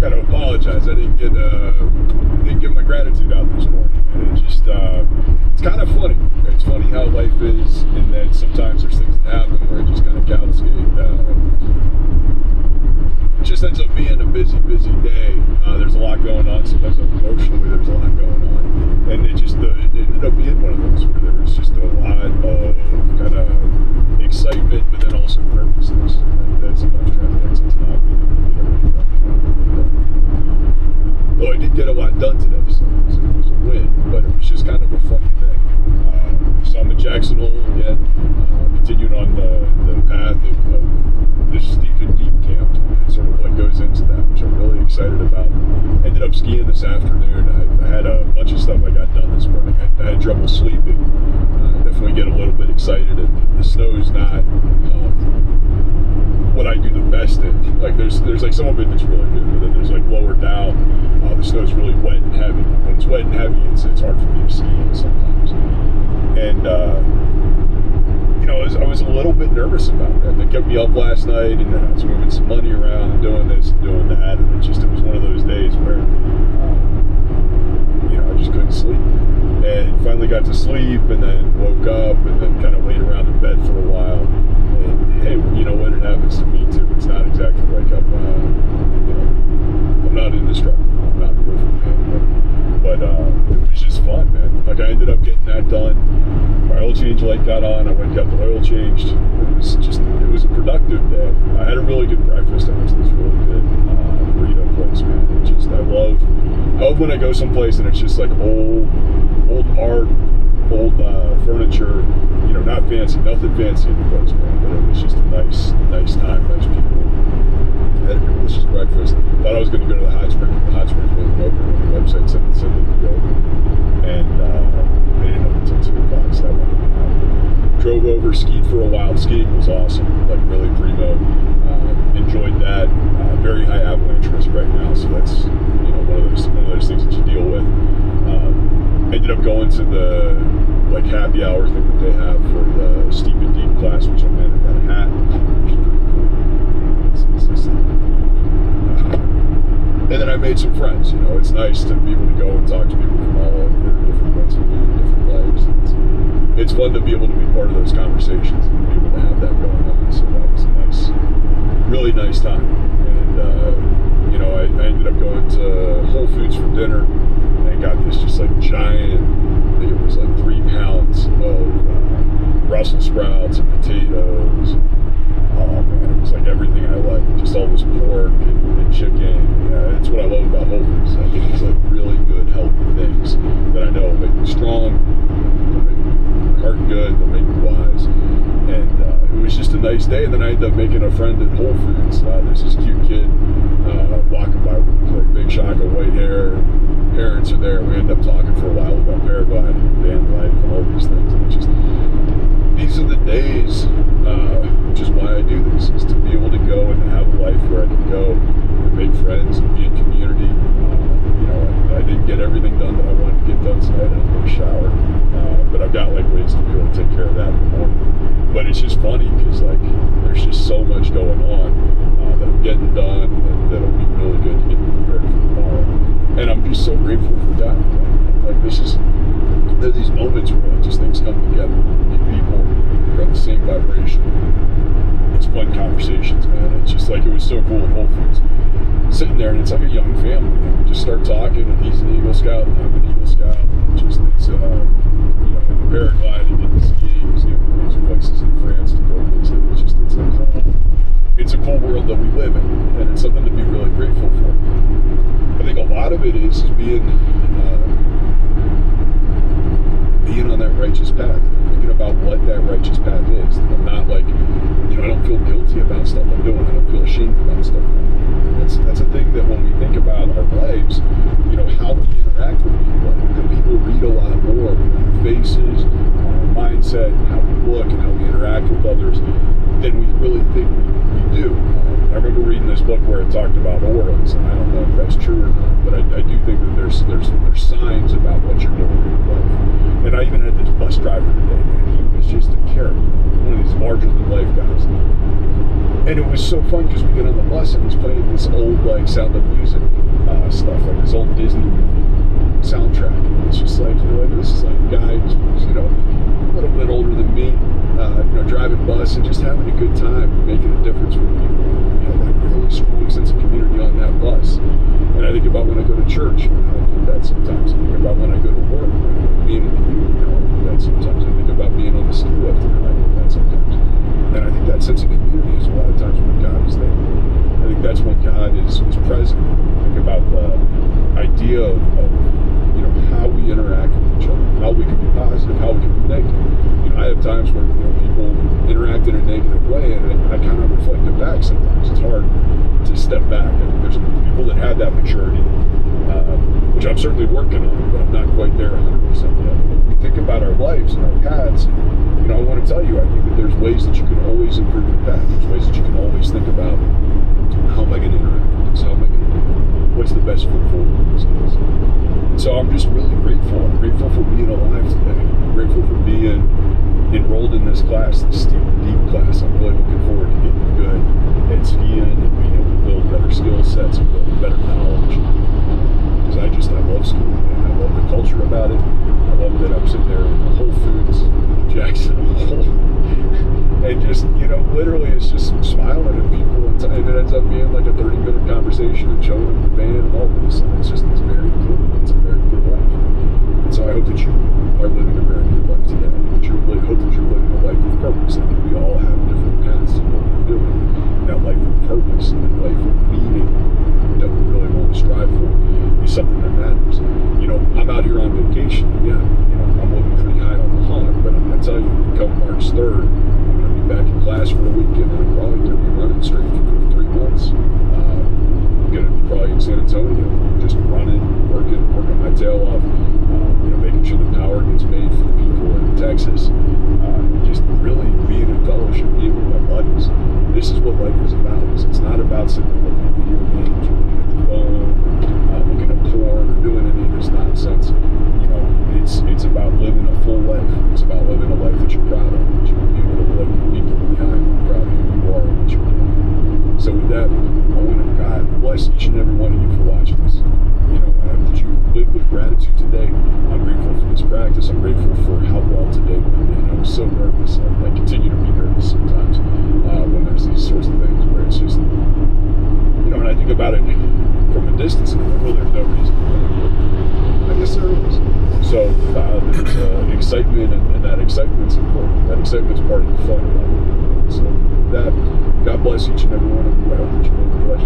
got to apologize. I didn't get my gratitude out this morning, and it just it's kind of funny. It's funny how life is, and then sometimes there's things that happen where it just kind of cavalcade. It just ends up being a busy day. There's a lot going on. Sometimes emotionally there's a lot going on, and it ended up being one of those where there was just a lot of kind of excitement, but then also nervousness, and that sometimes translates into not being able to get everything done. Well, I did get a lot done today, so it was a win, but it was just kind of a funny thing. So I'm in Jackson Hole again, continuing on the path of this steep and deep camp, and sort of what goes into that, which I'm really excited about. Ended up skiing this afternoon. I had a bunch of stuff I got done this morning. I had trouble sleeping. Definitely get a little bit excited, and the snow's not what I do the best in. Like there's like some of it that's really good, but then there's like lower down. The snow's really wet and heavy. When it's wet and heavy, it's hard for me to ski sometimes. And I was a little bit nervous about that. They kept me up last night, and then I was moving some money around and doing this and doing that, and it was one of those days where I just couldn't sleep. And finally got to sleep, and then woke up, and then kind of laid around in bed for a while. And hey, you know what? It happens to me too. It's not exactly like I'm not indestructible. I'm not a perfect man, but it was just fun, man. Like I ended up getting that done. My oil change light got on. I went and got the oil changed. It was a productive day. I had a really good breakfast. I went to this really good burrito place, man. I love when I go someplace and it's just like old art, old furniture. Not fancy, nothing fancy in the place, man. But it was just a nice time, nice people. I had a delicious breakfast. Thought I was going to go to the hot spring. The hot springs wasn't open. The website said they could go, and they didn't open until 2 o'clock. So I went and drove over, skied for a while. Skiing was awesome, like really primo. Enjoyed that. Very high avalanche risk right now, so that's one of those things that you deal with. Ended up going to the happy hour thing that they have for the steep and deep class, which I'm in. I got a hat, which is pretty cool. And then I made some friends. It's nice to be able to go and talk to people from all over, different points of view, different lives. It's fun to be able to be part of those conversations and be able to have that going on. So that was really nice time. And I ended up going to Whole Foods for dinner, and I got this just giant, I think it was 3 pounds of Brussels sprouts and potatoes. Oh man, it was everything I like. Just all this pork and chicken. That's what I love about Whole Foods. I think it's really good, healthy things that I know will make me strong, they'll make my heart good, they'll make me wise. And it was just a nice day. And then I ended up making a friend at Whole Foods. There's this cute kid walking by with big shock of white hair. Parents are there. We ended up talking for a while about paragliding and van life and all these things. And these are the days, which is why I do this, is to be able to go and have a life where I can go and make friends and be in community. I didn't get everything done that I wanted to get done tonight. I didn't get a shower, but I've got ways to be able to take care of that in the morning. But it's just funny because there's just so much going on that I'm getting done, and that'll be really good to get me prepared for tomorrow. And I'm just so grateful for that. There are these moments where just things come together. You meet people who are on the same vibration. It's fun conversations, man. It's just it was so cool at Whole Foods. Sitting there, and it's like a young family. And we just start talking, and he's an Eagle Scout, and I'm an Eagle Scout. And it's in the paragliding and the skiing, he's giving me some places in France to go visit. It's a cool world that we live in, and it's something to be really grateful for. I think a lot of it is being on that righteous path, thinking about what that righteous path is. And I'm not I don't feel guilty about stuff I'm doing. I don't feel ashamed about stuff I'm doing. That's a thing that when we think about our lives, how we interact with people, that people read a lot more on our faces, on our mindset, and how we look and how we interact with others than we really think we do. I remember reading this book where it talked about auras, and I don't know if that's true or not, but I do think that there's signs about what you're doing in your life. And I even had this bus driver today, man. He was just a character. one of these larger than life guys. And it was so fun because we get on the bus and he's playing this old like Sound of Music stuff, like this old Disney movie soundtrack. And it's just like, this is like a guy who's, a little bit older than me, driving bus and just having a good time and making a difference for people. We had that really strong sense of community on that bus. And I think about when I go to church, I do that sometimes. I think about when I go to work, being in the youth, I do that sometimes. I think about being on the ski lift, and I do that sometimes. And I think that sense of community is a lot of times when God is there. I think that's when God is present. Think about the idea of how we interact with each other, how we can be positive, how we can be negative. I have times where people interact in a negative way, and I kind of reflect it back sometimes. It's hard to step back. I think there's people that have that maturity, which I'm certainly working on, but I'm not quite there 100% yet. But we think about our lives and our paths, and I want to tell you, I think that there's ways that you can always improve your path. There's ways that you can always think about, how am I going to interact with this? How am I going to do it? What's the best foot forward in this case? And so I'm just really grateful. I'm grateful for being alive today. I'm grateful for being enrolled in this class, this steep and deep class. I'm really looking forward to getting good at skiing and being able to build better skill sets and build better knowledge. Because I love skiing, man. I love the culture about it. I love that I'm sitting there in the Whole Foods, Jackson Hole, and just, literally it's just smiling at people, and it ends up being like a 30-minute conversation and showing them the band and all this, and it's very cool. It's a very good life. And so I hope that you are living a very good life today. I hope that you're living a life with purpose. I think we all have different paths to what we're doing. That life with purpose and that life with meaning that we really want to strive for is something that matters. I'm out here on vacation. Yeah, I'm looking pretty high on the hog, but I'm going to tell you, come March 3rd, I'm going to be back in class for a week, and then I'm probably going to be running straight for 3 months. I'm going to be probably in San Antonio, just running, working my tail off, making sure the power gets made for the people in Texas, just really being in fellowship, being with my buddies. This is what life is about. It's not about sitting there looking at video games or looking at the phone, looking at porn or doing any of this nonsense. It's about living a full life. It's about living a life that you're proud of, that you can be able to look at people behind you, proud of who you are and what you're doing. So with that, I want to God bless each and every one of you for watching this. That you live with gratitude today. I'm grateful for this practice. I'm grateful for how well today went. I was so nervous. I continue to be nervous sometimes when there's these sorts of things where it's just, and I think about it from a distance, and I go, well, there's no reason for that. I guess there is. So there's excitement, and that excitement's important. That excitement's part of the fun. So that, God bless each and every one of you. I hope that you make the flesh